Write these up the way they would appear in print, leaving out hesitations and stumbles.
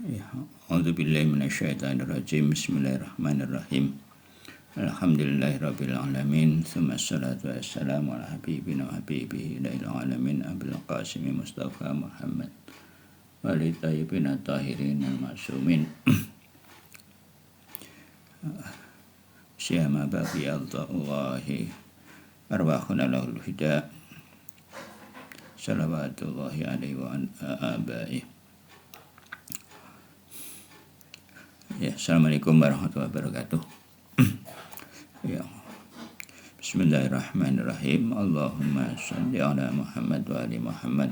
Ya, A'udzubillahi minasyaitonirrajim. Bismillahirrahmanirrahim. Alhamdulillahirabbil alamin. Tsumma assalatu wassalamu ala habibina wa habibihi ilal alamin Abil Qasim Mustafa Muhammad wa ali thayyibin tahirin al-ma'sumin. Syama baqi Allahi arwahuna lahul fida. Salawatullahi alaihi wa abaihi. Ya, Assalamualaikum warahmatullahi wabarakatuh. Ya. Bismillahirrahmanirrahim. Allahumma shalli ala Muhammad wa ali Muhammad.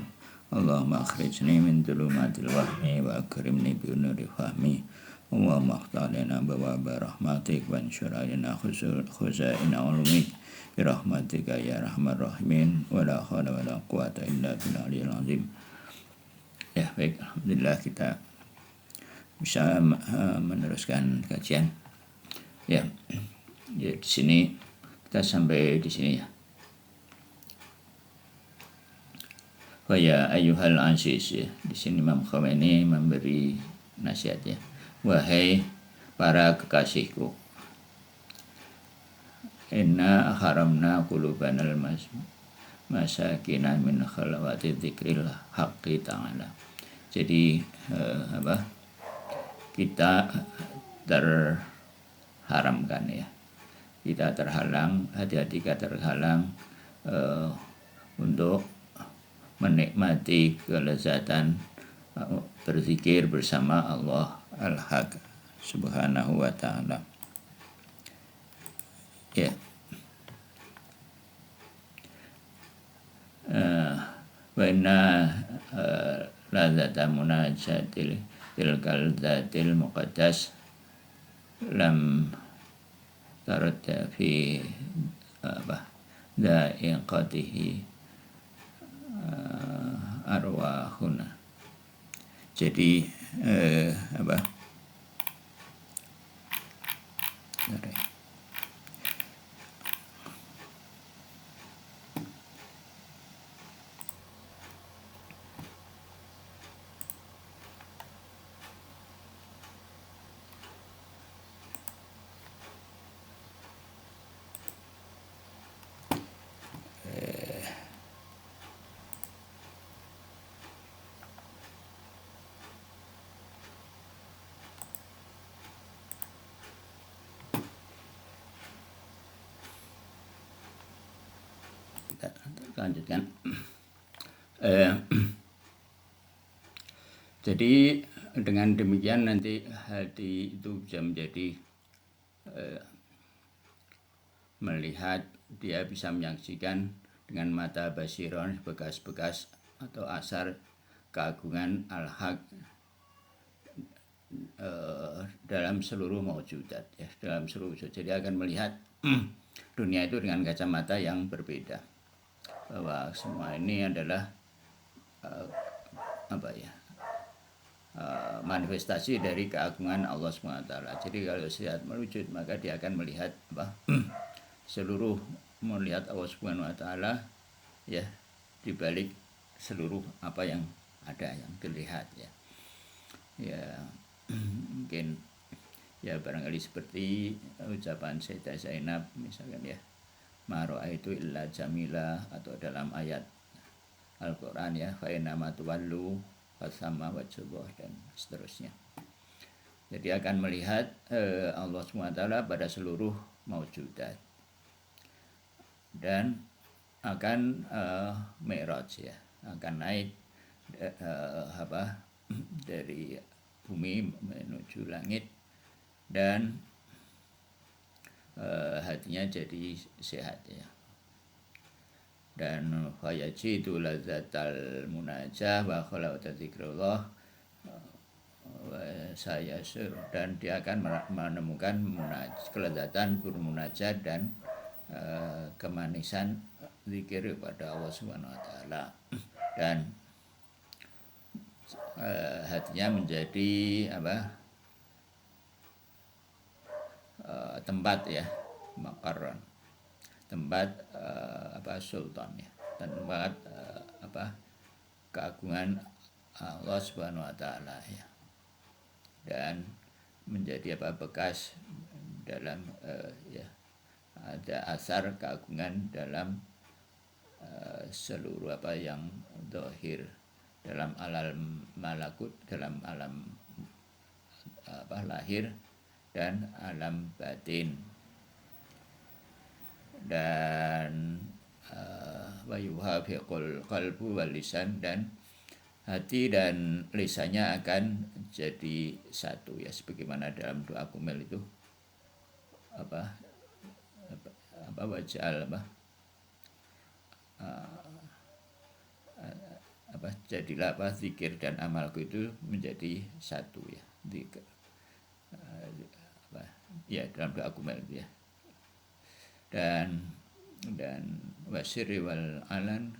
Allahumma akhrijni min dhulumatil wahmi wa akrimni bi nuri fahmi. Allahumma akhtalina bawaba rahmatik wa anshur alina khuzaina ulumik bi rahmatika ya rahmar rahimin wa la hawla wa la quwata illa billahil azim. Ya, baik, alhamdulillah kita bisa meneruskan kajian. Ya, di sini kita sampai di sini ya. Wa ya ayyuhal aziz ya. Di sini Imam Khomeini memberi nasihat ya. Wahai para kekasihku. Inna haramna qulubanal masakina min khalawati dzikril haqqi ta'ala. Jadi kita terharamkan ya, kita terhalang, hati-hati kita terhalang untuk menikmati kelezatan berzikir bersama Allah Al-Haq Subhanahu wa ta'ala ya. Wa inna ladzata munajatil tilkal dzatil muqaddas lam tarda fi da'iqatihi arwahuna. Jadi lanjutkan. Jadi dengan demikian nanti hati itu bisa menjadi melihat, dia bisa menyaksikan dengan mata basiron bekas-bekas atau asar keagungan al-haq dalam seluruh maujudat ya, dalam seluruh wujud. Jadi akan melihat dunia itu dengan kacamata yang berbeda, bahwa semua ini adalah manifestasi dari keagungan Allah SWT. Jadi kalau sihat merujud, maka dia akan melihat seluruh, melihat Allah SWT ya, di balik seluruh apa yang ada, yang dilihat ya. Ya, mungkin ya barangkali seperti ucapan Sayyidah Zainab misalkan ya, ma ra'aitu illa jamila, atau dalam ayat Al-Quran ya, fa inna ma tuwallu fasama wajhullah, dan seterusnya. Jadi akan melihat Allah SWT pada seluruh maujudat, dan akan mi'raj ya, akan naik dari bumi menuju langit, dan hatinya jadi sehat ya. Dan fayajidu lazzatal munajah wa khalawata zikrullah wa sayasir, dan dia akan menemukan kelezatan bermunajat dan kemanisan zikir kepada Allah Subhanahu wa taala, dan hatinya menjadi tempat ya, makaron, tempat sultan ya, tempat keagungan Allah Subhanahu wa taala ya. dan menjadi bekas dalam ya ada asar keagungan dalam seluruh yang zahir dalam alam malakut, dalam alam lahir dan alam batin. Dan wa yuhafiqul qalbu wal lisan, dan hati dan lisannya akan jadi satu ya, sebagaimana dalam doa kumel itu wajal jadilah zikir dan amalku itu menjadi satu ya, ya dalam doa kumel itu ya. Dan wasirri wal alan,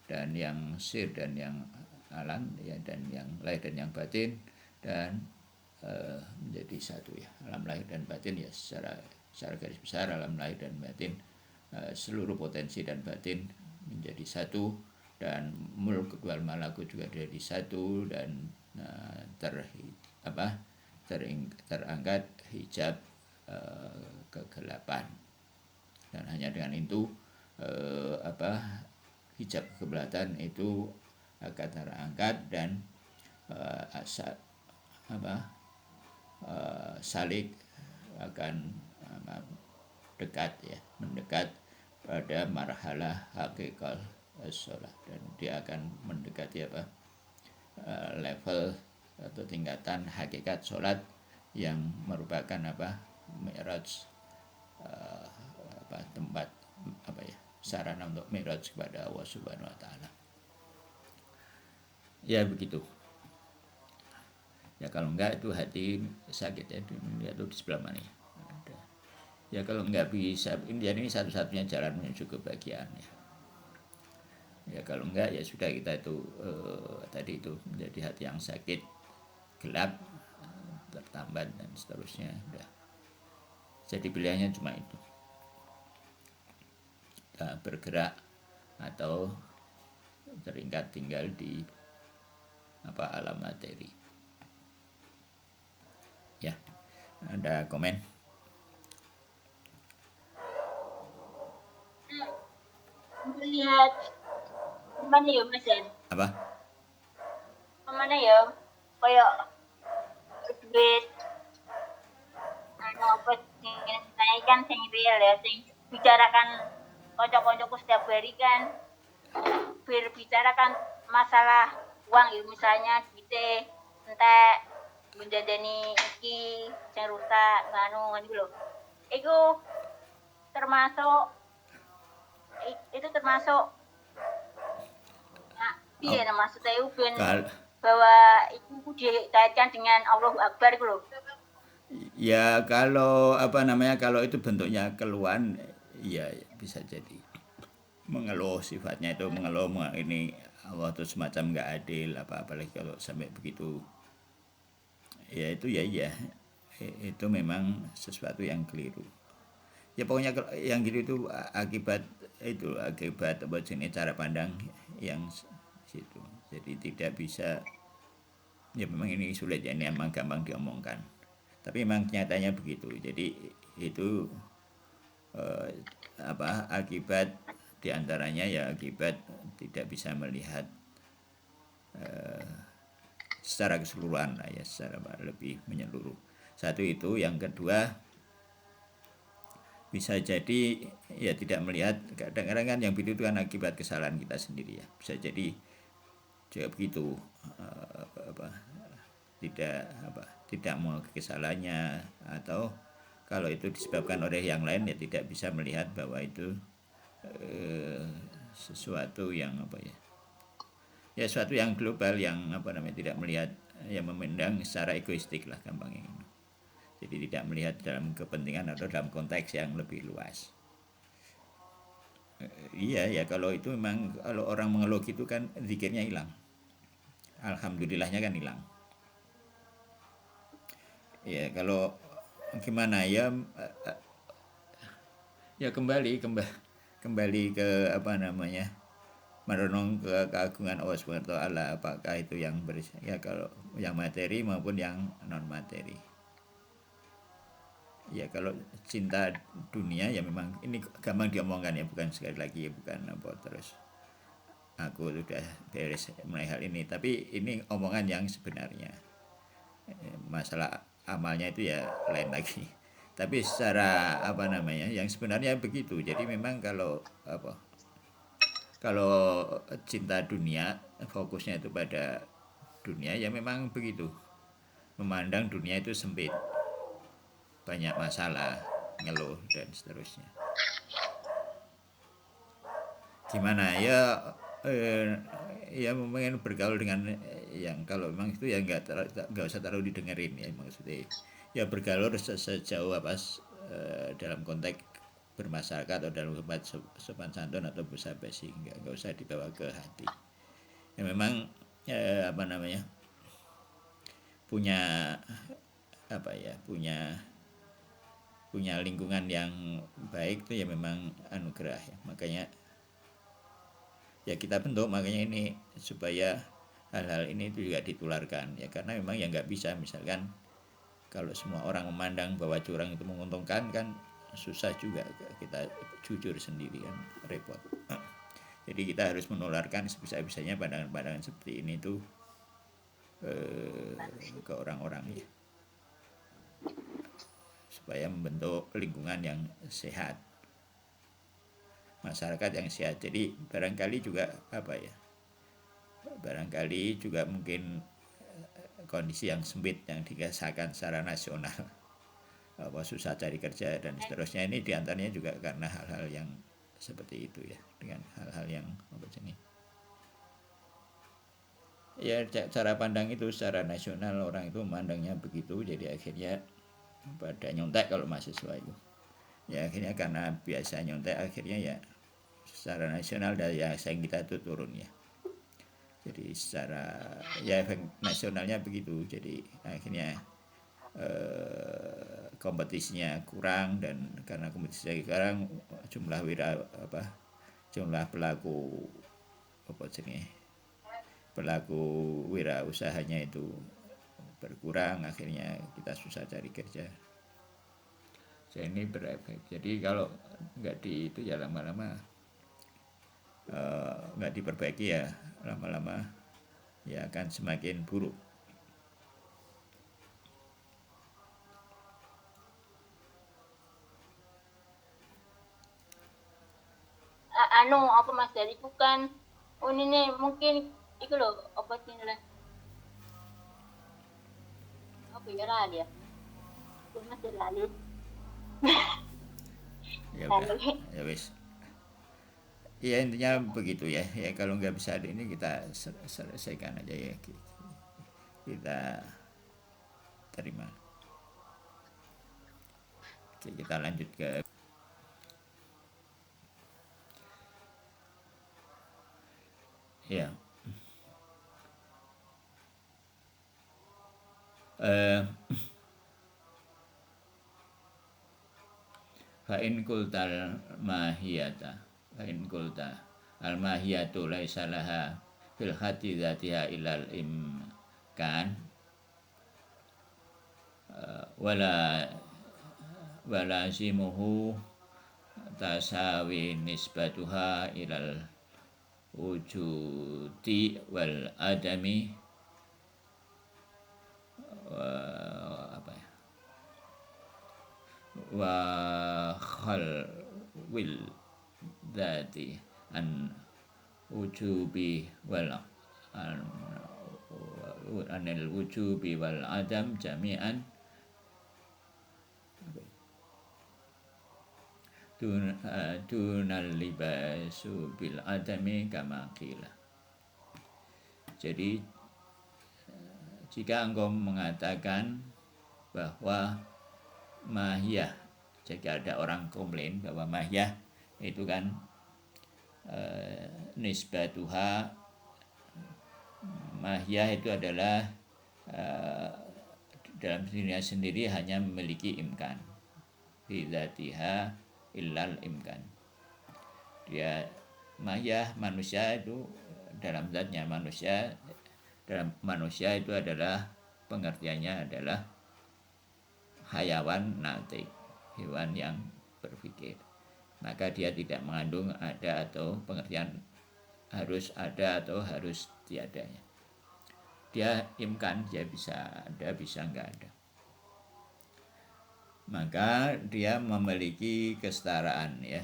dan yang sir dan yang alan ya, dan yang lahir dan yang batin, dan menjadi satu ya, alam lahir dan batin ya, secara garis besar alam lahir dan batin, seluruh potensi dan batin menjadi satu, dan mulk wal malakut juga jadi satu, dan terangkat hijab kegelapan. Dan hanya dengan itu hijab kegelapan itu akan terangkat, dan salik akan mendekat pada marhalah hakikat sholat, dan dia akan mendekati level atau tingkatan hakikat sholat yang merupakan mi'raj, tempat sarana untuk mi'raj kepada Allah Subhanahu wa taala. Ya begitu. Ya kalau enggak itu hati sakit ya, itu di sebelah mana ya. Ya kalau enggak bisa, ini satu-satunya jalan menuju kebahagiaan ya. Ya kalau enggak ya sudah, kita itu tadi itu menjadi hati yang sakit, gelap, tertambat dan seterusnya. Udah. Jadi pilihannya cuma itu. Kita bergerak atau terikat tinggal di alam materi. Ya, ada komen? Melihat mana ya Mas? Apa? Mana ya? Kayak duit apa saya kan sing real ya, sing bicarakan kocok-kocokku setiap hari kan berbicarakan masalah uang ya, misalnya kita entek menjadani iki sing rusak nganu lho. Itu termasuk iya maksudnya itu bahwa itu dikaitkan dengan Allahu Akbar itu loh. Ya kalau kalau itu bentuknya keluhan, ya bisa jadi mengeluh, sifatnya itu mengeluh, ini Allah itu semacam nggak adil apalagi kalau sampai begitu. Ya itu itu memang sesuatu yang keliru. Ya pokoknya yang gitu itu akibat jenis cara pandang yang situ. Jadi tidak bisa, ya memang ini sulit ya, ini memang gampang diomongkan. Tapi memang nyatanya begitu. Jadi itu akibat diantaranya ya akibat tidak bisa melihat secara keseluruhan lah ya, secara lebih menyeluruh. Satu itu, yang kedua bisa jadi ya tidak melihat, kadang-kadang kan yang begitu itu kan akibat kesalahan kita sendiri ya, bisa jadi juga begitu, tidak mau kesalahannya, atau kalau itu disebabkan oleh yang lain ya tidak bisa melihat bahwa itu sesuatu yang sesuatu yang global, yang tidak melihat, yang memandang secara egoistik lah gampangnya. Jadi tidak melihat dalam kepentingan atau dalam konteks yang lebih luas. Iya ya, kalau itu memang kalau orang mengeluh gitu kan zikirnya hilang, alhamdulillahnya kan hilang. Ya kalau gimana ya, kembali ke merenung ke keagungan Allah Subhanahu wa taala, apakah itu yang ya kalau yang materi maupun yang non materi. Ya kalau cinta dunia ya memang ini gampang diomongkan ya, bukan sekali lagi ya, bukan apa terus aku sudah beres mengenai hal ini, tapi ini omongan yang sebenarnya. Masalah amalnya itu ya lain lagi. Tapi secara apa namanya, yang sebenarnya begitu. Jadi memang kalau cinta dunia fokusnya itu pada dunia ya memang begitu. Memandang dunia itu sempit, banyak masalah, ngeluh dan seterusnya. Gimana ya, ya mungkin bergaul dengan yang kalau memang itu ya nggak usah terlalu didengerin ya, maksudnya ya bergaul sejauh apa dalam konteks bermasyarakat atau dalam tempat sopan santun atau basa-basi, nggak usah dibawa ke hati. Ya memang apa namanya, punya apa ya, punya lingkungan yang baik itu ya memang anugerah ya. Makanya ya kita bentuk, makanya ini supaya hal-hal ini itu juga ditularkan ya, karena memang ya nggak bisa misalkan kalau semua orang memandang bahwa curang itu menguntungkan kan susah juga, kita jujur sendiri kan repot. Jadi kita harus menularkan sebisa-bisanya pandangan-pandangan seperti ini tuh ke orang-orang ya, supaya membentuk lingkungan yang sehat, masyarakat yang sehat. Jadi barangkali juga apa ya, barangkali juga mungkin kondisi yang sempit yang dirasakan secara nasional, apa susah cari kerja dan seterusnya, ini diantaranya juga karena hal-hal yang seperti itu ya, dengan hal-hal yang apa jenis ya, cara pandang itu secara nasional orang itu memandangnya begitu, jadi akhirnya pada nyontek kalau mahasiswa itu ya, akhirnya karena biasa nyontek akhirnya ya secara nasional daya saing kita itu turun ya. Jadi secara ya efek nasionalnya begitu, jadi akhirnya kompetisinya kurang, dan karena kompetisinya kurang jumlah jumlah pelaku wirausahanya itu berkurang, akhirnya kita susah cari kerja. Jadi ini berefek. Jadi kalau nggak itu ya lama-lama nggak diperbaiki ya lama-lama ya akan semakin buruk. Apa Mas dari bukan ini nih mungkin itu loh apa sih lah apa ya lali ya Mas lali Ya udah ya wis ya, intinya begitu ya. Ya kalau nggak bisa ini kita selesaikan aja ya, kita terima. Oke, kita lanjut ke ya. Fa'in kultal mahiyata, fa'in kulta al mahiyatu laisa laha fil hati dzatiha ilal imkan wala zimuhu tasawi nisbatuha ilal wujudi wal adami wa khalwil dzati an wujubi wal anil wujubi wal adam jami'an dunal libasu bil adami kama qila. Jadi jika engkau mengatakan bahwa mahiyah, jika ada orang komplain bahwa mahiyah itu kan nisbatuha, mahiyah itu adalah dalam dirinya sendiri hanya memiliki imkan, bidzatiha illal imkan, dia mahiyah manusia itu dalam zatnya manusia, dalam manusia itu adalah pengertiannya adalah hayawan natik, hewan yang berpikir. Maka dia tidak mengandung ada atau pengertian harus ada atau harus tiadanya. Dia imkan, dia bisa ada, bisa enggak ada. Maka dia memiliki kesetaraan ya,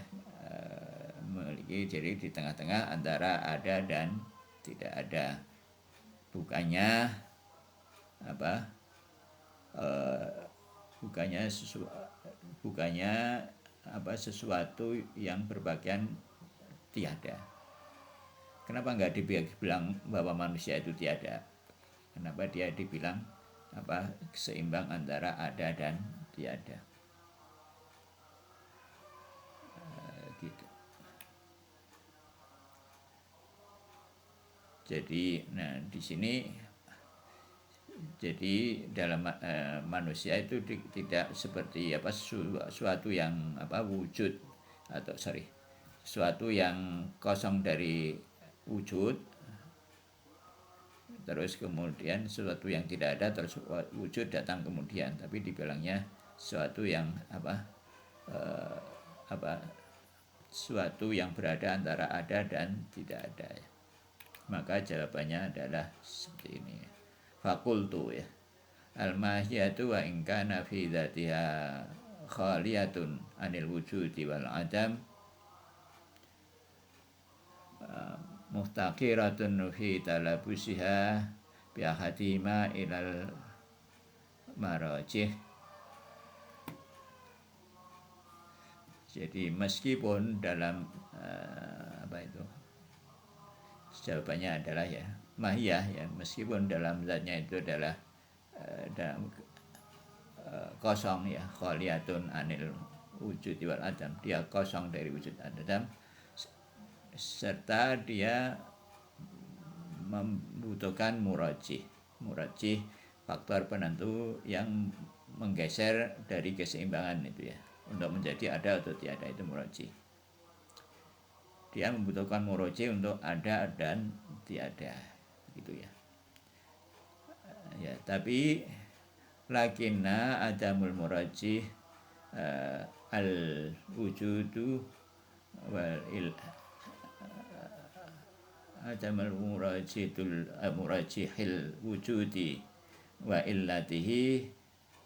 memiliki, jadi di tengah-tengah antara ada dan tidak ada. Bukannya apa? Bukannya sesuatu yang berbagian tiada. Kenapa nggak dibilang bahwa manusia itu tiada? Kenapa dia dibilang seimbang antara ada dan tiada? Gitu. Jadi, di sini jadi dalam manusia itu tidak seperti suatu yang wujud atau suatu yang kosong dari wujud, terus kemudian sesuatu yang tidak ada terus wujud datang kemudian, tapi dibilangnya sesuatu yang suatu yang berada antara ada dan tidak ada ya. Maka jawabannya adalah seperti ini. Fakultu ya. Al-mahiyatu wa in kana fi dzatiha khaliyatun anil wujudi wal adam muhtaqiratun fi talabusiha bi ahadima ilal marajih. Jadi meskipun dalam jawabannya adalah ya mahiyah ya, meskipun dalam zatnya itu adalah dalam kosong ya, khaliyatun anil wujud wal adam, dia kosong dari wujud adam, serta dia membutuhkan murajih faktor penentu yang menggeser dari keseimbangan itu ya, untuk menjadi ada atau tiada, itu murajih. Dia membutuhkan murajih untuk ada dan tiada, gitu ya. Ya, tapi lakinna adamul murajih al wujudu wal adamul murajihil wujudi wa illatihi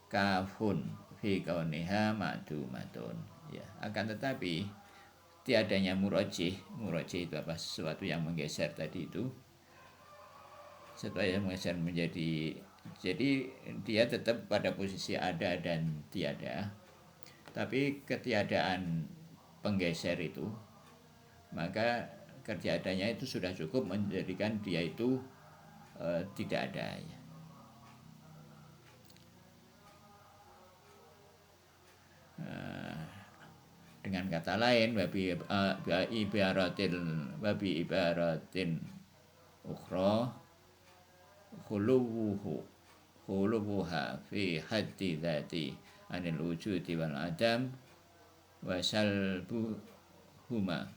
kafun fi kauniha ma'dumatun ya. Akan tetapi tiadanya murajih itu sesuatu yang menggeser tadi itu, sesuatu yang menggeser menjadi, jadi dia tetap pada posisi ada dan tiada, tapi ketiadaan penggeser itu, maka ketiadanya itu sudah cukup menjadikan dia itu tidak ada ya. Dengan kata lain, babi ibaratin ukhra khuluwuha fi haddi dzati anil wujudi wal adam wa salbuhuma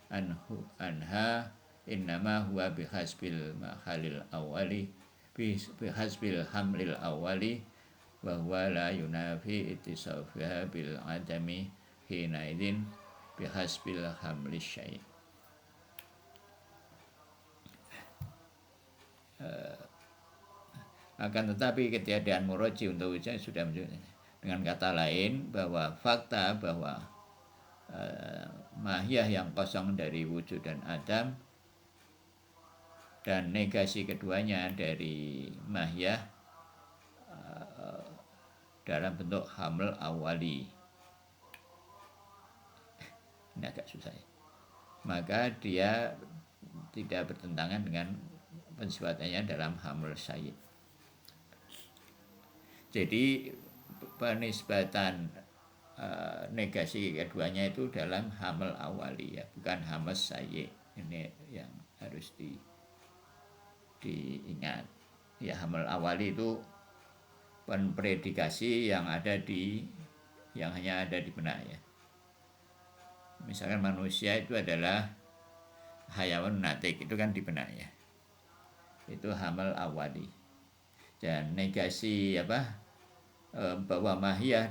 anha innama huwa bihasbil mahalil awali bihasbil hamlil awali wa huwa la yunafi ittisafiha bil adami hina idin bihasbil hamli syai'. Akan tetapi ketiadaan muraji untuk ujian sudah menunjukkan, dengan kata lain bahwa fakta bahwa mahiyah yang kosong dari wujud dan adam dan negasi keduanya dari mahiyah dalam bentuk haml awali, ini agak susah ya, maka dia tidak bertentangan dengan pensifatannya dalam haml syai'. Jadi penisbatan negasi keduanya itu dalam haml awali ya, bukan haml syai'. Ini yang harus diingat ya. Haml awali itu predikasi yang hanya ada di benak ya. Misalkan manusia itu adalah hayawan natik itu kan di benak ya. Itu hamal awali. Dan negasi bahwa mahiyah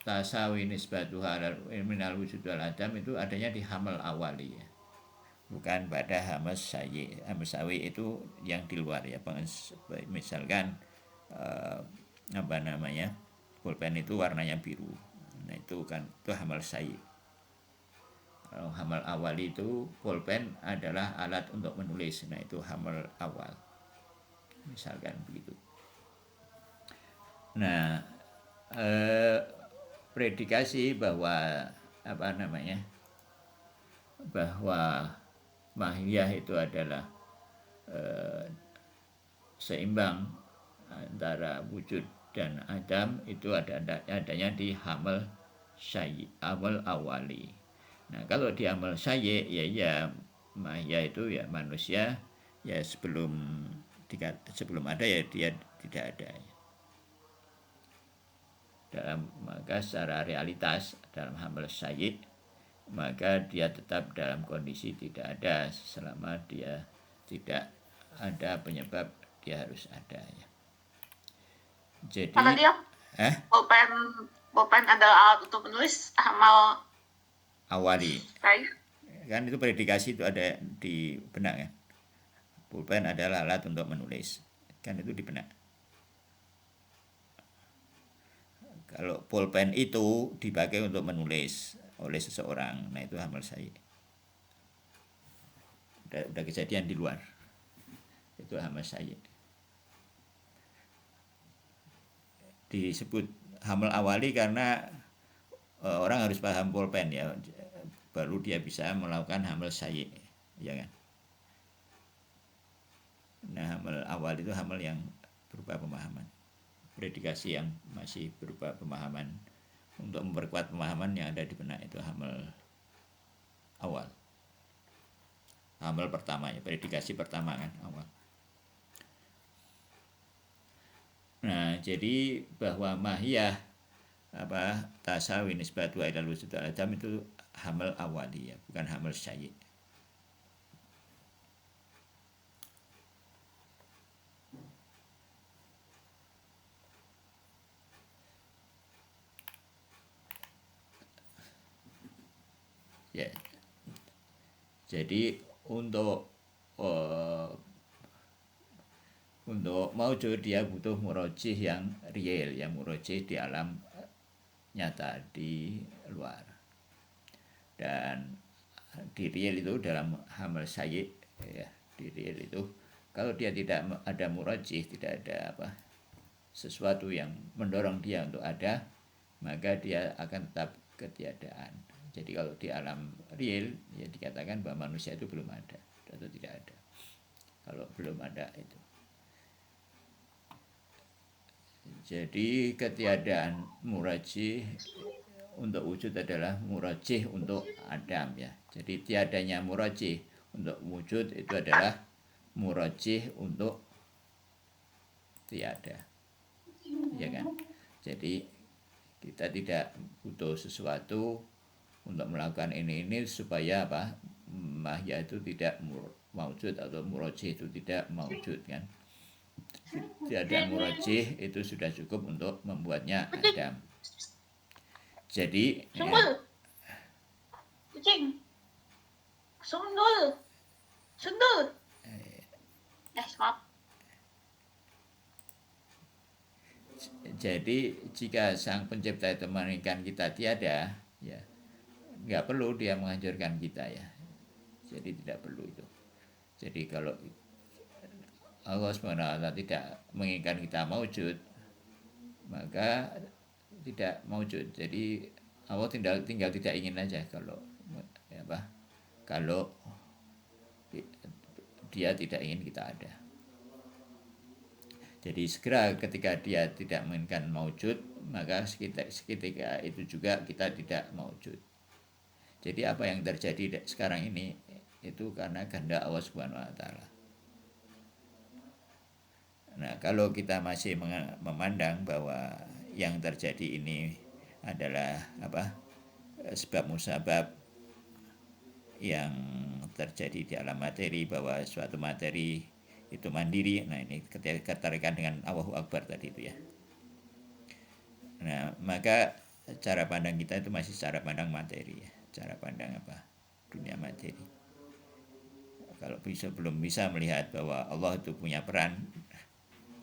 tasawi nisbatuha minal wujud wal adam itu adanya di hamal awali ya. Bukan pada hamas sayi. Hamas sawi itu yang di luar ya. Misalkan pulpen itu warnanya biru. Nah itu kan itu hamal sayi. Kalau hamal awali itu pulpen adalah alat untuk menulis. Nah itu hamal awal. Misalkan begitu. Nah, predikasi bahwa bahwa mahiyah itu adalah seimbang antara wujud dan adam itu adanya di hamal syai' awal awali. Nah kalau di amal syai' ya mahiyah itu ya manusia ya sebelum ada ya dia tidak ada ya. Maka secara realitas dalam hamal syai' maka dia tetap dalam kondisi tidak ada selama dia tidak ada penyebab dia harus ada ya. Jadi karena dia pulpen adalah alat untuk menulis hamal awali syai'. Kan itu predikasi itu ada di benak kan. Pulpen adalah alat untuk menulis kan itu di benak. Kalau pulpen itu dipakai untuk menulis oleh seseorang, nah itu hamal syai'. Udah kejadian di luar. Itu hamal syai'. Disebut hamal awali karena orang harus paham pulpen ya, baru dia bisa melakukan hamal syai', ya kan. Nah, hamal awal itu hamal yang berupa pemahaman. Predikasi yang masih berupa pemahaman untuk memperkuat pemahaman yang ada di benak itu hamal awal. Hamal pertama ya, predikasi pertama kan awal. Nah, jadi bahwa mahiyah tasawi nisbatu ilal wujud wal adam itu hamal awali ya, bukan hamal syai'. Ya. Jadi untuk maujud dia butuh murojih yang real, yang murojih di alam nyata di luar. Dan di real itu dalam hamal syai' ya, di real itu kalau dia tidak ada murojih, tidak ada sesuatu yang mendorong dia untuk ada, maka dia akan tetap ketiadaan. Jadi kalau di alam real ya dikatakan bahwa manusia itu belum ada atau tidak ada. Kalau belum ada itu. Jadi ketiadaan murajih untuk wujud adalah murajih untuk adam ya. Jadi tiadanya murajih untuk wujud itu adalah murajih untuk tiada. Ya kan? Jadi kita tidak butuh sesuatu untuk melakukan ini supaya mahya itu tidak maujud atau murajih itu tidak maujud kan. Tiada murajih itu sudah cukup untuk membuatnya adam. Jadi Sundul. Kucing. Sundul. Maaf. Jadi jika sang pencipta itu menginginkan kita tiada, ya nggak perlu dia menghancurkan kita ya. Jadi tidak perlu itu. Jadi kalau Allah SWT tidak menginginkan kita maujud, maka tidak maujud. Jadi Allah tinggal tidak ingin aja kalau dia tidak ingin kita ada. Jadi segera ketika dia tidak menginginkan maujud, maka seketika itu juga kita tidak maujud. Jadi apa yang terjadi sekarang ini itu karena kehendak Allah Subhanahu wa taala. Nah, kalau kita masih memandang bahwa yang terjadi ini adalah sebab musabab yang terjadi di alam materi, bahwa suatu materi itu mandiri. Nah, ini keterkaitan dengan Allahu Akbar tadi itu ya. Nah, maka cara pandang kita itu masih cara pandang materi ya, cara pandang dunia materi. Kalau belum bisa melihat bahwa Allah itu punya peran,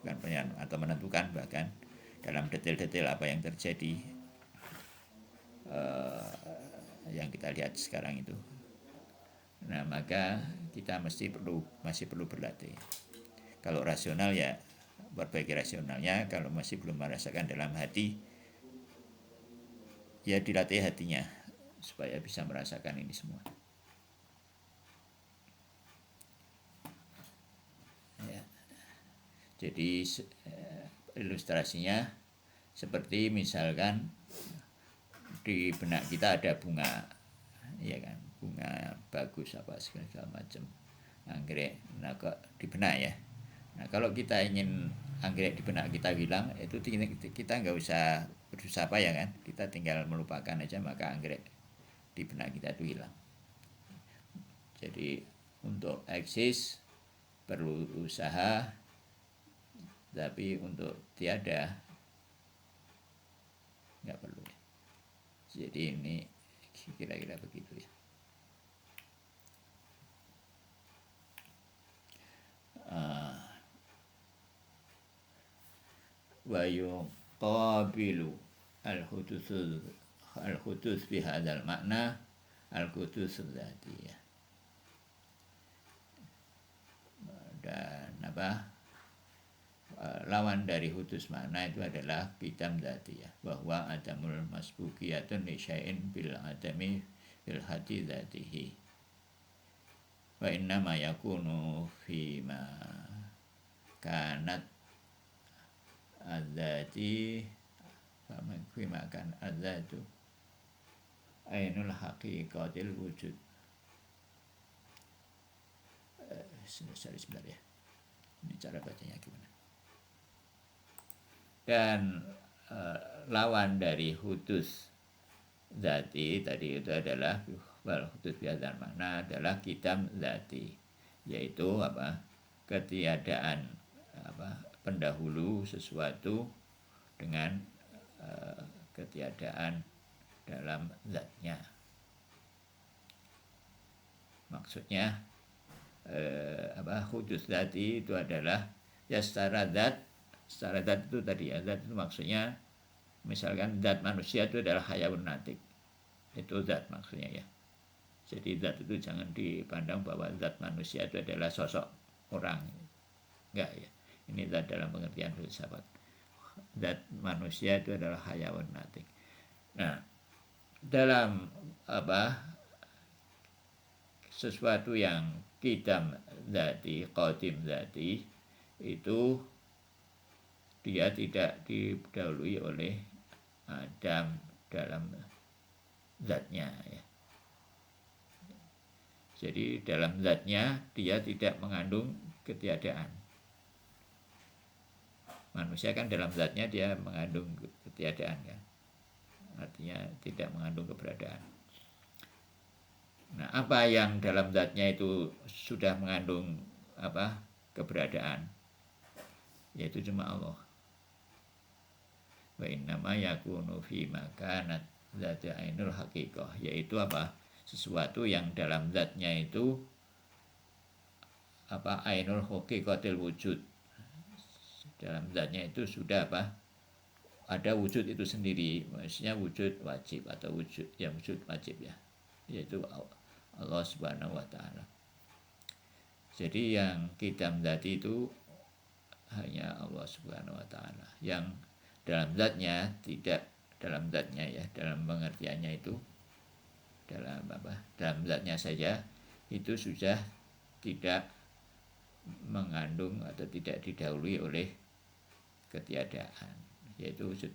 bukan peran atau menentukan, bahkan dalam detail-detail apa yang terjadi yang kita lihat sekarang itu. Nah, maka kita masih perlu berlatih. Kalau rasional ya perbaiki rasionalnya, kalau masih belum merasakan dalam hati ya dilatih hatinya supaya bisa merasakan ini semua. Ya. Jadi ilustrasinya seperti misalkan di benak kita ada bunga, ya kan, bunga bagus segala macam, anggrek. Nah, kok di benak ya. Nah, kalau kita ingin anggrek di benak kita hilang, itu kita nggak usah berusaha apa ya kan, kita tinggal melupakan aja, maka anggrek di benak kita itu hilang. Jadi untuk eksis perlu usaha, tapi untuk tiada nggak perlu. Jadi ini kira-kira begitu ya. Wa yuqabilu al-hudus fi hadzal makna al-hudus dzatiyah. Dan lawan dari hudus makna itu adalah qidam dzatiyah, bahwa adamul masbukiyatun li syai'in bil adami bil hati dzatihi. Wa inna ma yakunu fi ma kanat adzati fi ma kan adzatu ainul haqiqatil wujud. Sebentar ya, ini cara bacanya gimana. Dan lawan dari hudus dzati tadi itu adalah hudus biadzal makna adalah qidam dzati, yaitu ketiadaan pendahulu sesuatu dengan ketiadaan dalam zatnya. Maksudnya hudus dzati itu adalah ya secara zat itu tadi ya, zat itu maksudnya misalkan zat manusia itu adalah hayawun natik, itu zat maksudnya ya. Jadi zat itu jangan dipandang bahwa zat manusia itu adalah sosok orang, enggak ya. Ini zat dalam pengertian filsafat. Zat manusia itu adalah hayawun natik. Nah, dalam sesuatu yang qidam dzati, qadim dzati, itu dia tidak didahului oleh Adam dalam zatnya ya. Jadi dalam zatnya dia tidak mengandung ketiadaan. Manusia kan dalam zatnya dia mengandung ketiadaan kan, artinya tidak mengandung keberadaan. Nah, apa yang dalam zatnya itu sudah mengandung keberadaan, yaitu cuma Allah. Wa innama yakunu fi makanat dzati ainul haqiqah, yaitu sesuatu yang dalam zatnya itu ainul haqiqatil wujud. Dalam zatnya itu sudah ada wujud itu sendiri, maksudnya wujud wajib atau wujud wajib ya, yaitu Allah Subhanahu wa ta'ala. Jadi yang qidam dzati itu hanya Allah Subhanahu wa ta'ala, yang dalam zatnya tidak, dalam zatnya ya, dalam pengertiannya itu dalam zatnya saja itu sudah tidak mengandung atau tidak didahului oleh ketiadaan, yaitu wujud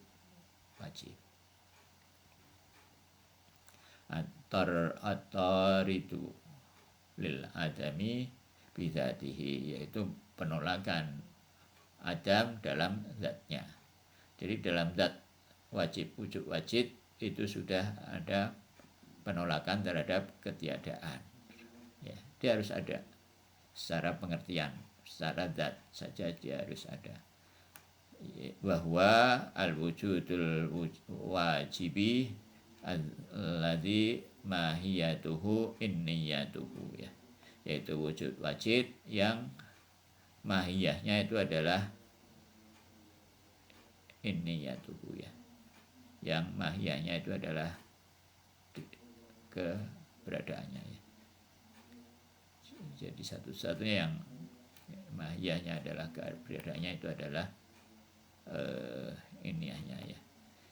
wajib. At-taridu lil adami bidzatihi, yaitu penolakan Adam dalam zatnya. Jadi dalam zat wujud wajib itu sudah ada penolakan terhadap ketiadaan. Ya, dia harus ada secara pengertian, secara zat saja dia harus ada. Bahwa al-wujudul wajibi alladzi mahiyatuhu inniyatuhu, ya, yaitu wujud wajib yang mahiyahnya itu adalah inniyatuhu, ya, yang mahiyahnya itu adalah keberadaannya, ya. Jadi satu-satunya yang mahiyahnya adalah keberadaannya itu adalah inniyahnya, ya.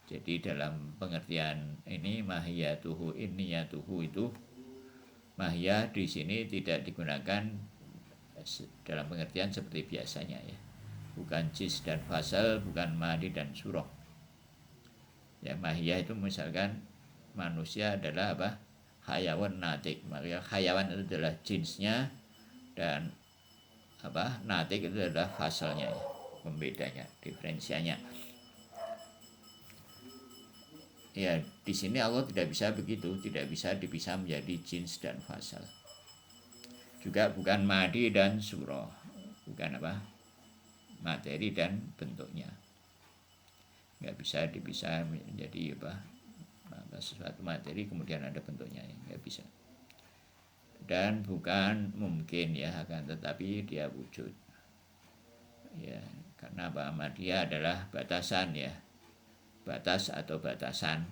Jadi dalam pengertian ini mahiyatuhu inniyatuhu itu, mahiyah di sini tidak digunakan dalam pengertian seperti biasanya, ya. Bukan jins dan fasal, bukan madi dan surah. Ya, mahiyah itu misalkan manusia adalah apa? Hayawan natik. Maka hayawan itu adalah jinsnya dan apa? Natik itu adalah fasalnya, ya. Pembedanya, diferensianya. Ya, di sini Allah tidak bisa begitu, tidak bisa dipisah menjadi jins dan fasal. Juga bukan madi dan surah, bukan apa? Materi dan bentuknya. Nggak bisa dipisah menjadi apa? Sesuatu materi kemudian ada bentuknya, nggak bisa. Dan bukan mungkin, ya, akan tetapi dia wujud. Ya, karena apa? Dia adalah batasan, ya. Batas atau batasan.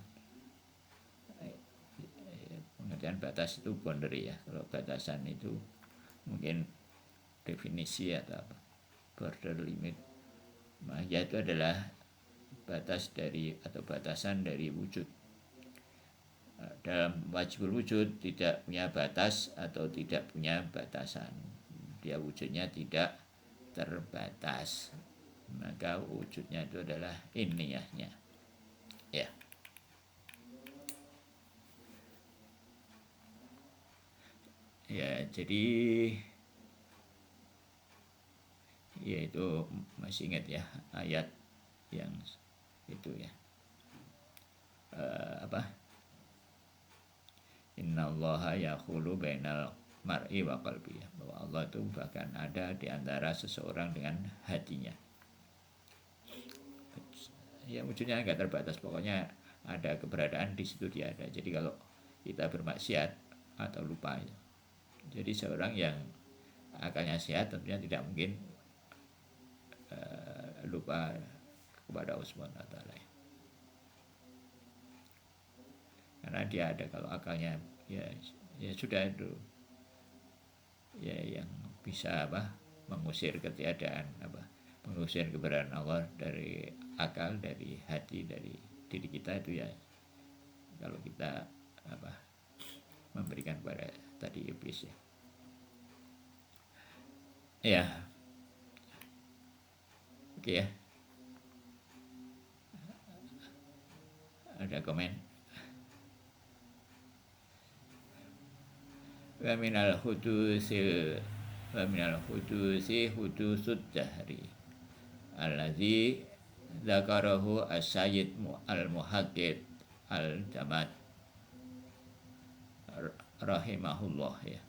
Pengertian batas itu boundary, ya. Kalau batasan itu mungkin definisi atau apa, border limit. Mahiyah itu adalah batas dari atau batasan dari wujud. Dalam wajibul wujud tidak punya batas atau tidak punya batasan. Dia wujudnya tidak terbatas. Maka wujudnya itu adalah inniyahnya. Ya. Ya, jadi ya itu masih ingat, ya, ayat yang itu, ya. Apa? Innallaha yaqulu bainal mar'i wa qalbi, bahwa Allah itu bahkan ada di antara seseorang dengan hatinya. Ya, wujudnya nggak terbatas, pokoknya ada keberadaan di situ dia ada. Jadi kalau kita bermaksiat atau lupa, ya. Jadi seorang yang akalnya sehat tentunya tidak mungkin lupa kepada Allah Subhanahu wa taala, ya. Karena dia ada. Kalau akalnya ya sudah itu, ya, yang bisa apa? Mengusir ketiadaan, apa? Mengusir keberadaan Allah dari akal, dari hati, dari diri kita itu, ya, kalau kita apa? Memberikan kepada tadi iblis, ya. Ya. Oke, ya. Ada komen? Wa minal hudusi hudusud dahri allazi dzakarahu as-sayyid al-muhaddits al-jamad rahimahullah, ya,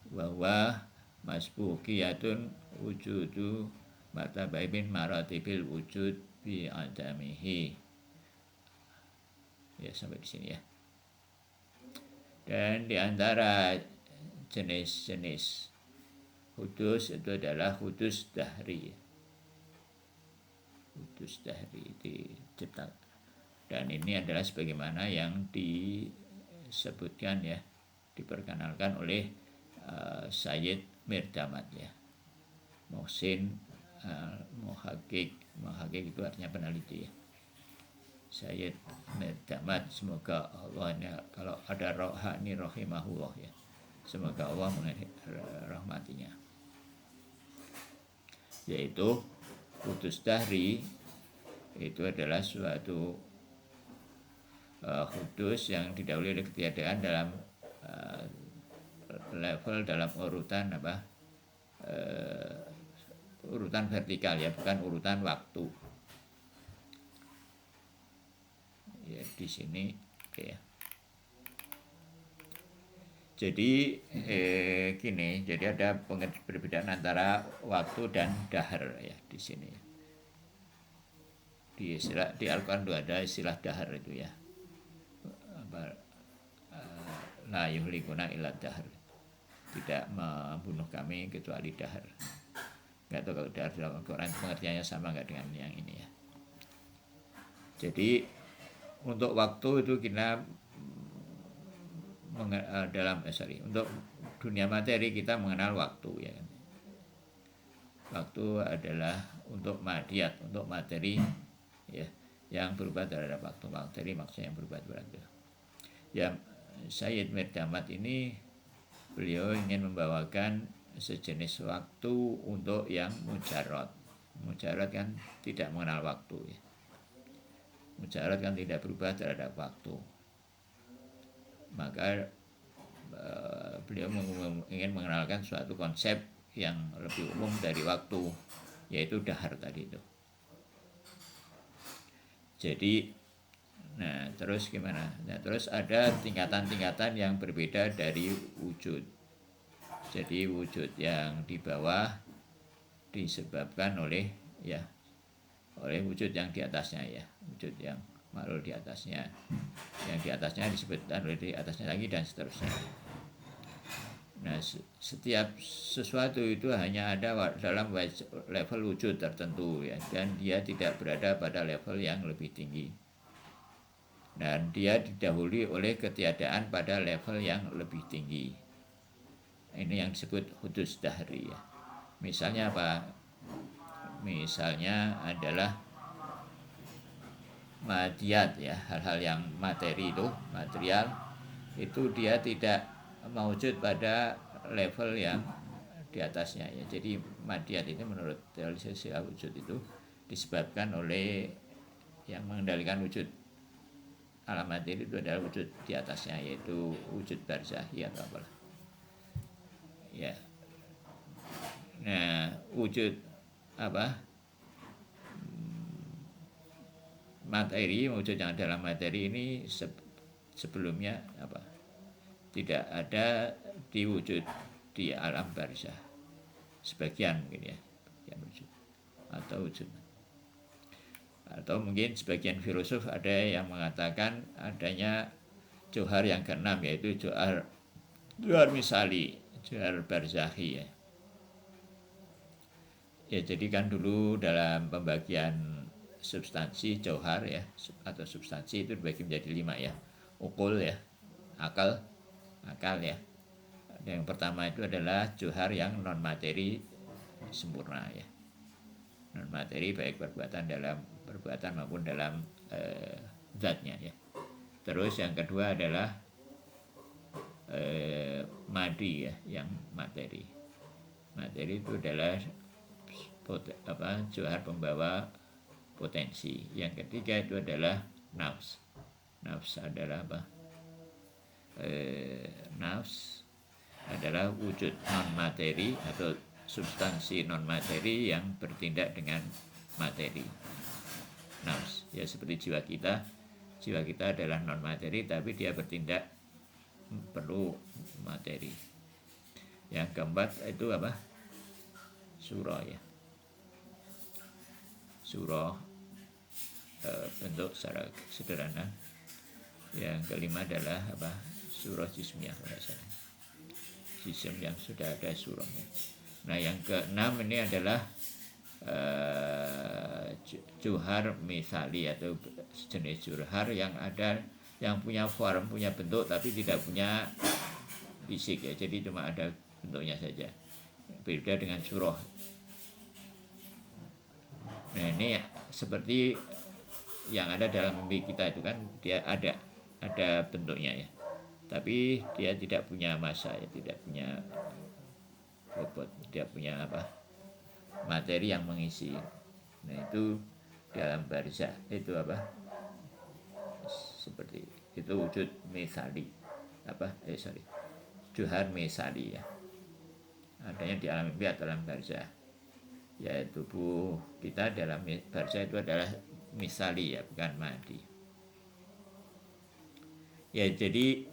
bahwa masbukiyatun wujudu martabain maratibil wujud bi adamihi. Ya, sampai di sini, ya. Dan di antara jenis-jenis hudus itu adalah hudus dahri. Hudus dahri diciptakan. Dan ini adalah sebagaimana yang disebutkan, ya, diperkenalkan oleh Sayyid Mirdamat, ya. Muhsin Muhaqiq itu artinya peneliti, ya. Sayyid Mirdamat, semoga Allah, kalau ada rohani rahimahullah, ya, semoga Allah merahmatinya. Yaitu hudus dahri itu adalah suatu hudus yang didahului oleh ketiadaan dalam level, dalam urutan apa? Urutan vertikal, ya, bukan urutan waktu. ya di sini oke ya. Jadi gini, jadi ada perbedaan antara waktu dan dahar ya di sini. Di Al-Quran itu ada istilah dahar itu ya. La yuhlikuna illa dahar. Tidak membunuh kami kecuali dahar. Nggak tahu kalau dahar dalam Al-Quran pengertiannya sama nggak dengan yang ini ya. Jadi untuk waktu itu kita untuk dunia materi kita mengenal waktu ya kan. Waktu adalah untuk madiyat, untuk materi ya, yang berubah terhadap waktu. Materi maksudnya yang berubah terhadap waktu. Ya, Sayyid Mirdamat ini beliau ingin membawakan sejenis waktu untuk yang mujarrad. Mujarrad kan tidak mengenal waktu ya. Mujarrad kan tidak berubah terhadap waktu. Maka beliau ingin mengenalkan suatu konsep yang lebih umum dari waktu, yaitu dahar tadi itu. Jadi, nah terus gimana? Nah terus ada tingkatan-tingkatan yang berbeda dari wujud. Jadi wujud yang di bawah disebabkan oleh wujud yang di atasnya ya, wujud yang makhluk di atasnya, yang di atasnya disebutkan oleh di atasnya lagi dan seterusnya. Nah, setiap sesuatu itu hanya ada dalam level wujud tertentu ya, dan dia tidak berada pada level yang lebih tinggi. Dan dia didahului oleh ketiadaan pada level yang lebih tinggi. Ini yang disebut hudus dahri ya. Misalnya apa? Misalnya adalah madiyat ya, hal-hal yang materi itu, material itu dia tidak mewujud pada level yang di atasnya ya. Jadi madiyat itu menurut realisasi wujud itu disebabkan oleh yang mengendalikan wujud alam materi itu adalah wujud di atasnya, yaitu wujud barzahi atau apalah ya. Nah wujud materi, wujud yang dalam materi ini sebelumnya tidak ada di wujud di alam barzah, sebagian mungkin ya, sebagian wujud atau mungkin sebagian filosof ada yang mengatakan adanya johar yang keenam, yaitu johar misali, johar barzahi ya. Ya jadi kan dulu dalam pembagian substansi johar ya, atau substansi itu dibagi menjadi 5 ya. Ukul ya, akal ya. Yang pertama itu adalah johar yang non materi sempurna ya, non materi baik perbuatan maupun dalam zatnya ya. Terus yang kedua adalah madi ya, yang materi itu adalah johar pembawa potensi. Yang ketiga itu adalah nafs adalah nafs adalah wujud non materi atau substansi non materi yang bertindak dengan materi. Nafs ya seperti jiwa kita adalah non materi tapi dia bertindak perlu materi. Yang keempat itu surah ya, surah bentuk secara sederhana. Yang kelima adalah surah jismiyah, jisim yang sudah ada surahnya. Nah yang keenam ini adalah johar misali atau jenis johar yang ada, yang punya form, punya bentuk tapi tidak punya fisik ya, jadi cuma ada bentuknya saja, berbeda dengan surah. Nah ini seperti yang ada dalam mimpi kita itu kan, dia ada bentuknya ya, tapi dia tidak punya massa ya, tidak punya bobot, tidak punya materi yang mengisi. Nah itu dalam barzah itu seperti itu wujud misali johar misali ya, adanya di alam mimpi atau dalam barzah. Ya tubuh kita dalam barzah itu adalah misali ya, bukan madi. Ya jadi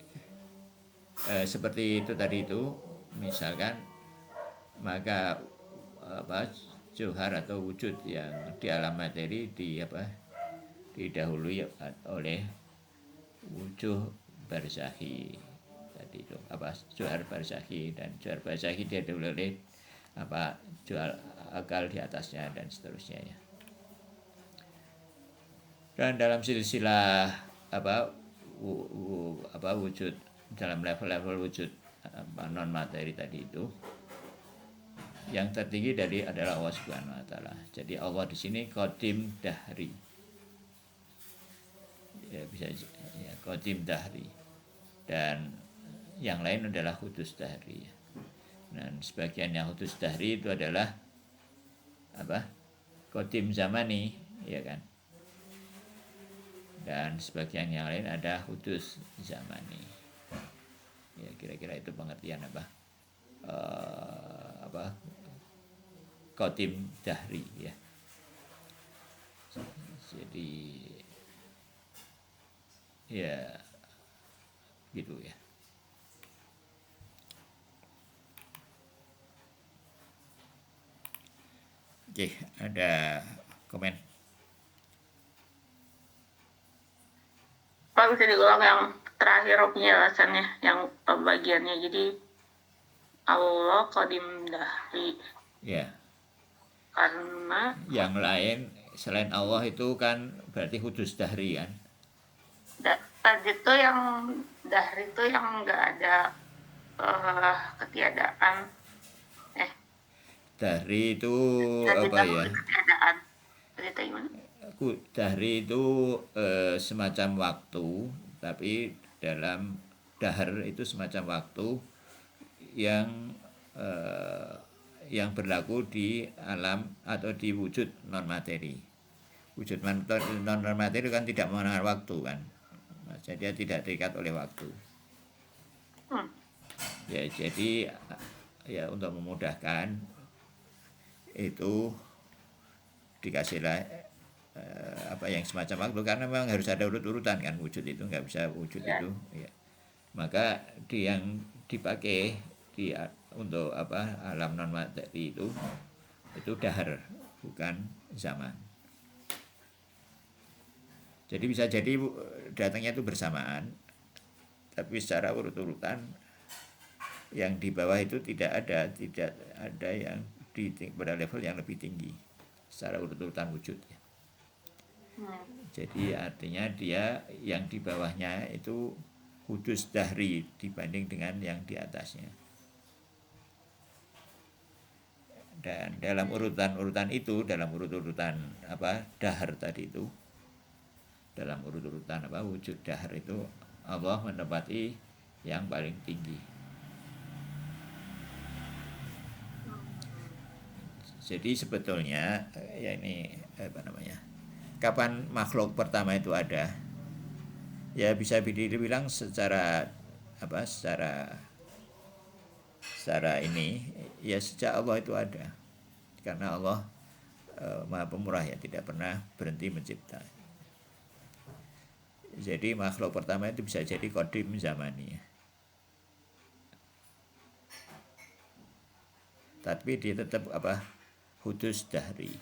seperti itu tadi itu, misalkan maka apa johar atau wujud yang di alam materi didahului oleh wujud barzakhi tadi itu johar barzakhi, dan johar barzakhi didahului oleh johar akal di atasnya dan seterusnya ya. Dan dalam silsilah wujud, dalam level-level wujud non materi tadi itu, yang tertinggi adalah Allah Subhanahu wa taala. Jadi Allah di sini qadim dahri. Ya bisa ya qadim dahri. Dan yang lain adalah hudus dahri. Dan sebagian yang hudus dahri itu adalah qadim zamani, ya kan. Dan sebagian yang lain ada hudus zamani. Ya kira-kira itu pengertian qadim dahri ya. Jadi ya gitu ya. Oke, ada komen? Pak, bisa diulang yang terakhir penjelasannya, yang pembagiannya. Jadi Allah qadim dahri. Ya. Karena yang lain selain Allah itu kan berarti hudus dahri kan. Tadi tuh yang dahri itu yang nggak ada ketiadaan. Dahri itu apa ya? Ketiadaan. Itu gimana? Dahri itu semacam waktu, tapi dalam dahar itu semacam waktu yang berlaku di alam atau di wujud non materi. Wujud non materi kan tidak mengenal waktu kan, jadi dia tidak terikat oleh waktu. Ya jadi ya untuk memudahkan itu dikasihlah yang semacam waktu, karena memang harus ada urut-urutan kan, wujud itu nggak bisa wujud itu ya. Maka yang dipakai untuk alam non materi itu dahar, bukan zaman. Jadi bisa jadi datangnya itu bersamaan, tapi secara urut-urutan. Yang di bawah itu tidak ada yang pada level yang lebih tinggi secara urut-urutan wujud ya. Jadi artinya dia yang di bawahnya itu hudus dahri dibanding dengan yang di atasnya. Dan dalam urutan itu, dalam urutan dahar tadi itu, dalam urutan wujud dahar itu, Allah menempati yang paling tinggi. Jadi sebetulnya ya ini kapan makhluk pertama itu ada? Ya bisa dibilang secara ini ya sejak Allah itu ada. Karena Allah Maha Pemurah ya, tidak pernah berhenti mencipta. Jadi makhluk pertama itu bisa jadi qadim zamani. Tapi dia tetap hudus dahri.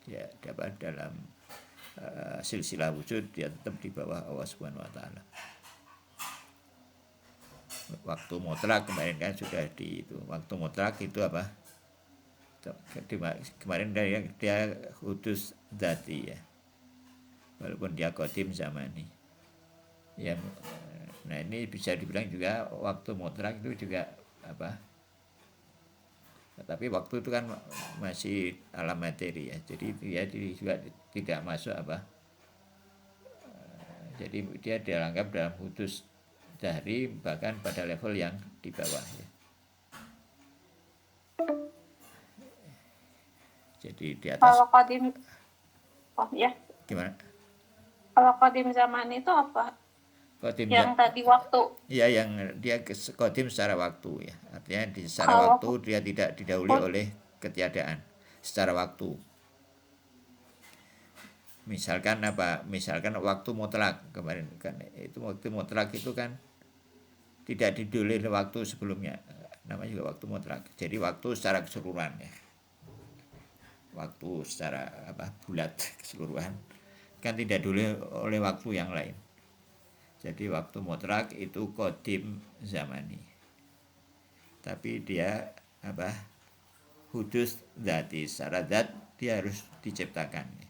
Ya, dalam silsilah wujud dia tetap di bawah Allah Subhanahu wa taala. Waktu mutlak kemarin kan sudah di itu. Waktu mutlak itu kemarin dia hudus dzati ya. Walaupun dia qadim zamani. Ya, nah ini bisa dibilang juga waktu mutlak itu juga tapi waktu itu kan masih alam materi ya, jadi dia juga tidak masuk jadi dia dianggap dalam hudus dahri, bahkan pada level yang di bawah ya. Jadi di atas. Kalau qadim, ya. Gimana? Kalau qadim zaman itu apa? Qadim yang tadi waktu. Iya, yang dia qadim secara waktu ya. Artinya secara waktu dia tidak didahului oleh ketiadaan secara waktu. Misalkan apa? Misalkan waktu mutlak kemarin kan, itu waktu mutlak itu kan tidak didulur waktu sebelumnya, namanya juga waktu mutlak. Jadi waktu secara keseluruhan ya, waktu secara apa bulat keseluruhan kan tidak dulu oleh waktu yang lain. Jadi waktu mutlak itu qadim zamani, tapi dia apa hudus dzati, secara zat dia harus diciptakan.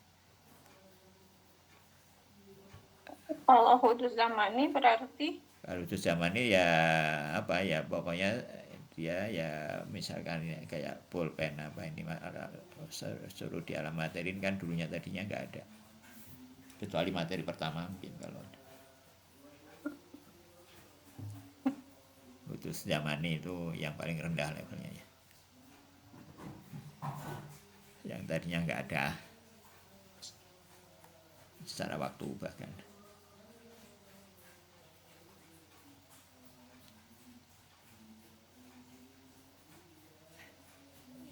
Kalau hudus zamani berarti Kalau hudus zamani ya apa ya, pokoknya dia ya misalkan ya, kayak pulpen apa ini suruh di alam materi kan dulunya tadinya nggak ada, kecuali materi pertama mungkin kalau ada. Hudus zamani itu yang paling rendah levelnya ya, yang tadinya nggak ada secara waktu bahkan.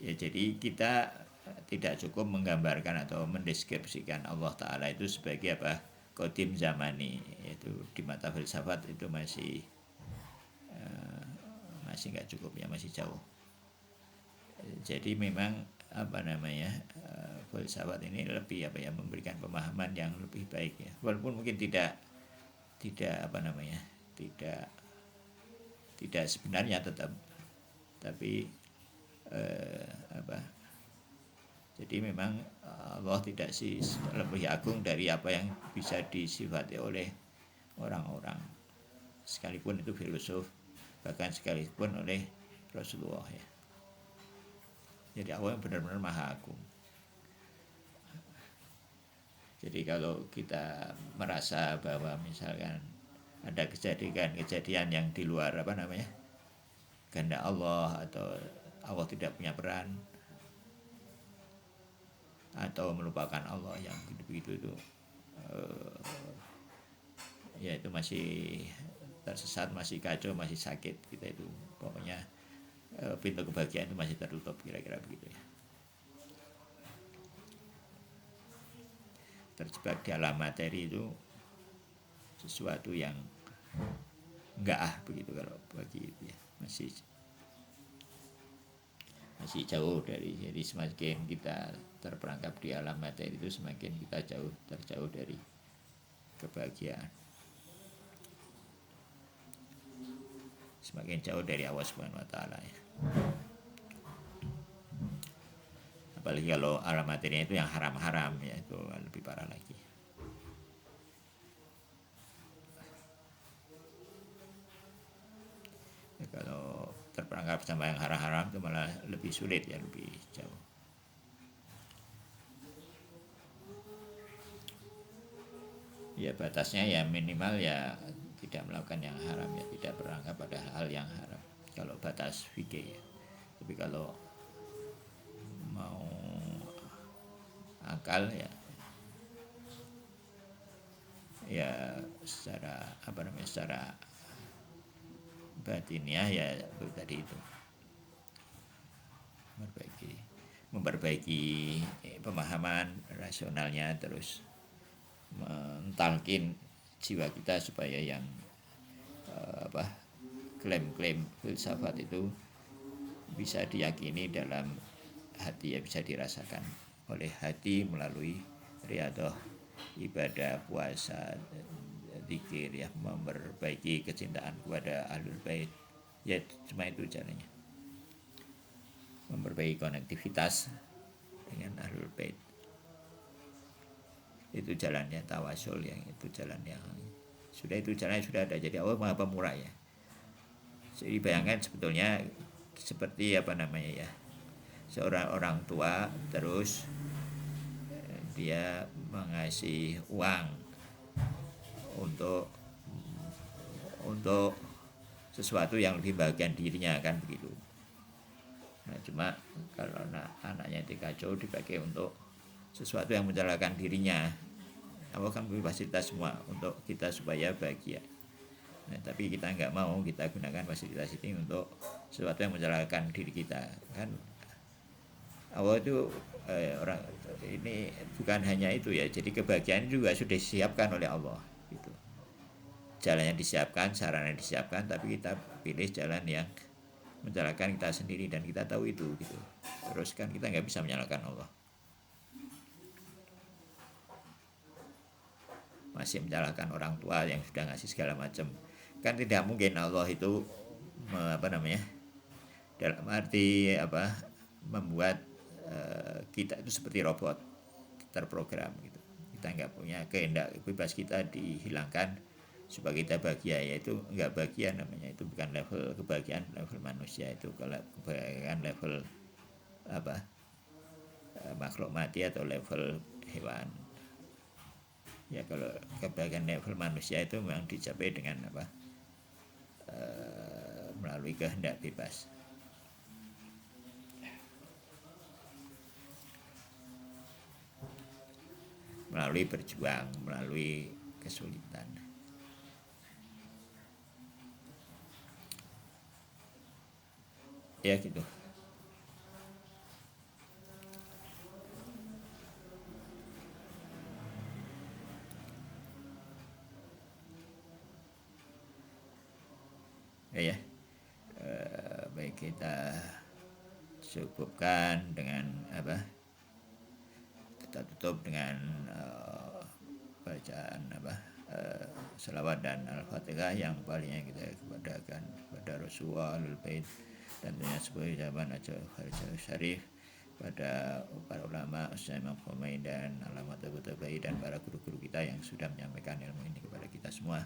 Ya jadi kita tidak cukup menggambarkan atau mendeskripsikan Allah Ta'ala itu sebagai apa qadim zamani, yaitu di mata filsafat itu masih nggak cukup ya, masih jauh. Jadi memang apa namanya filsafat ini lebih apa ya, memberikan pemahaman yang lebih baik ya, walaupun mungkin tidak apa namanya tidak sebenarnya tetap, tapi apa jadi memang Allah tidak sih lebih agung dari apa yang bisa disifati oleh orang-orang, sekalipun itu filosof, bahkan sekalipun oleh Rasulullah ya. Jadi Allah yang benar-benar maha agung. Jadi kalau kita merasa bahwa misalkan ada kejadian yang di luar apa namanya kehendak Allah, atau Allah tidak punya peran, atau melupakan Allah yang begitu itu ya itu masih tersesat, masih kacau, masih sakit kita itu, pokoknya pintu kebahagiaan itu masih tertutup, kira-kira begitu ya. Terjebak di alam materi itu sesuatu yang enggak begitu kalau bagi itu ya, masih jauh dari. Jadi semakin kita terperangkap di alam materi itu semakin kita terjauh dari kebahagiaan, semakin jauh dari Allah Subhanahu wa Ta'ala ya. Apalagi kalau alam materinya itu yang haram-haram ya, itu lebih parah lagi. Ya, kalau terperangkap sama yang haram-haram itu malah lebih sulit ya, lebih jauh. Ya batasnya ya minimal ya tidak melakukan yang haram ya, tidak berangkat pada hal yang haram, kalau batas fikih ya. Tapi kalau mau akal ya secara apa namanya, secara batinnya ya itu tadi itu memperbaiki pemahaman rasionalnya, terus mentalkin jiwa kita supaya yang klaim-klaim filsafat itu bisa diyakini dalam hati ya, bisa dirasakan oleh hati melalui riyadhah, ibadah, puasa, zikir ya, memperbaiki kecintaan kepada ahlul bait ya, cuma itu caranya, memperbaiki konektivitas dengan ahlul bait. Itu jalannya tawasul, yang itu jalan yang itu jalannya sudah ada. Jadi Allah Maha Pemurah ya. Jadi bayangkan sebetulnya seperti apa namanya ya, seorang orang tua terus dia mengasih uang untuk sesuatu yang lebih bagian dirinya kan begitu. Nah cuma kalau anaknya dikacau dipakai untuk sesuatu yang mencelakan dirinya, Allah kan beri fasilitas semua untuk kita supaya bahagia. Nah, tapi kita nggak mau, kita gunakan fasilitas ini untuk sesuatu yang mencelakakan diri kita kan. Allah itu orang ini bukan hanya itu ya, jadi kebahagiaan juga sudah disiapkan oleh Allah gitu. Jalannya disiapkan, sarana disiapkan, tapi kita pilih jalan yang mencelakan kita sendiri dan kita tahu itu gitu. Terus kan kita nggak bisa menyalahkan Allah, masih menyalahkan orang tua yang sudah ngasih segala macam. Kan tidak mungkin Allah itu dalam arti membuat kita itu seperti robot terprogram gitu. Kita nggak punya kehendak bebas kita dihilangkan supaya kita bahagia, yaitu nggak bahagia namanya, itu bukan level kebahagiaan level manusia, itu kalau kebahagiaan level makhluk mati atau level hewan. Ya kalau kebahagiaan level manusia itu memang dicapai dengan melalui kehendak bebas. Melalui berjuang, melalui kesulitan. Ya gitu. Ya. Baik, kita cukupkan dengan kita tutup dengan bacaan selawat dan al-fatihah yang palingnya kita kepada Rasulullah al-Bait, dan tentunya sebagai zaman Al Syarif pada para ulama Ustaz Imam Khomeini dan Alamat Abu Tabai dan para guru-guru kita yang sudah menyampaikan ilmu ini kepada kita semua,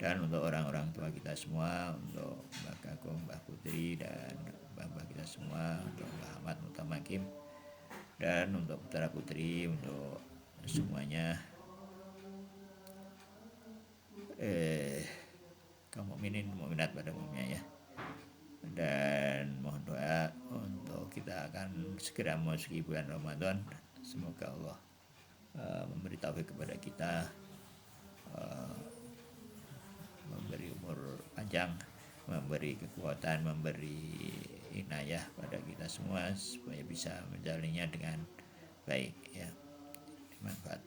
dan untuk orang-orang tua kita semua, untuk Mbak Kakung, Mbak Putri, dan Mbak kita semua, untuk Mbak Ahmad Mutamakim, dan untuk putra putri, untuk semuanya kaum mukminin mukminat pada umumnya ya. Dan mohon doa untuk kita akan segera memasuki bulan Ramadan. Semoga Allah memberi taufik kepada kita, memberi umur panjang, memberi kekuatan, memberi inayah pada kita semua supaya bisa menjalaninya dengan baik ya,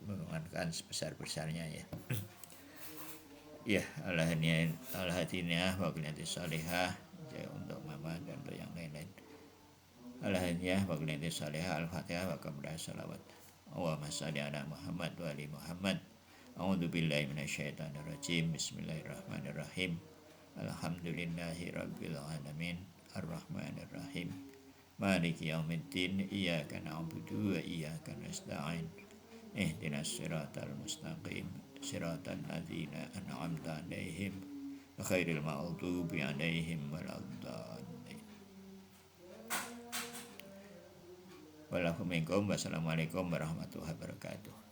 memanfaatkan sebesar-besarnya ya. Ya, al-hadinah wa qilati salihah untuk mama dan untuk yang lain-lain. Al-hadinah wa qilati salihah, al-fatihah wa qabla salawat. Allahumma shalli ala Muhammad wa ali Muhammad. A'udzu billahi minasyaitonir rajim. Bismillahirrahmanirrahim. Alhamdulillahi rabbil alamin. Arrahmanir rahim. Maliki yaumiddin. Iyyaka na'budu wa iyyaka nasta'in. Ihdinas siratal mustaqim. Siratal ladzina an'amta 'alaihim ghairil maghdubi 'alaihim waladdallin. Wassalamualaikum warahmatullahi wabarakatuh.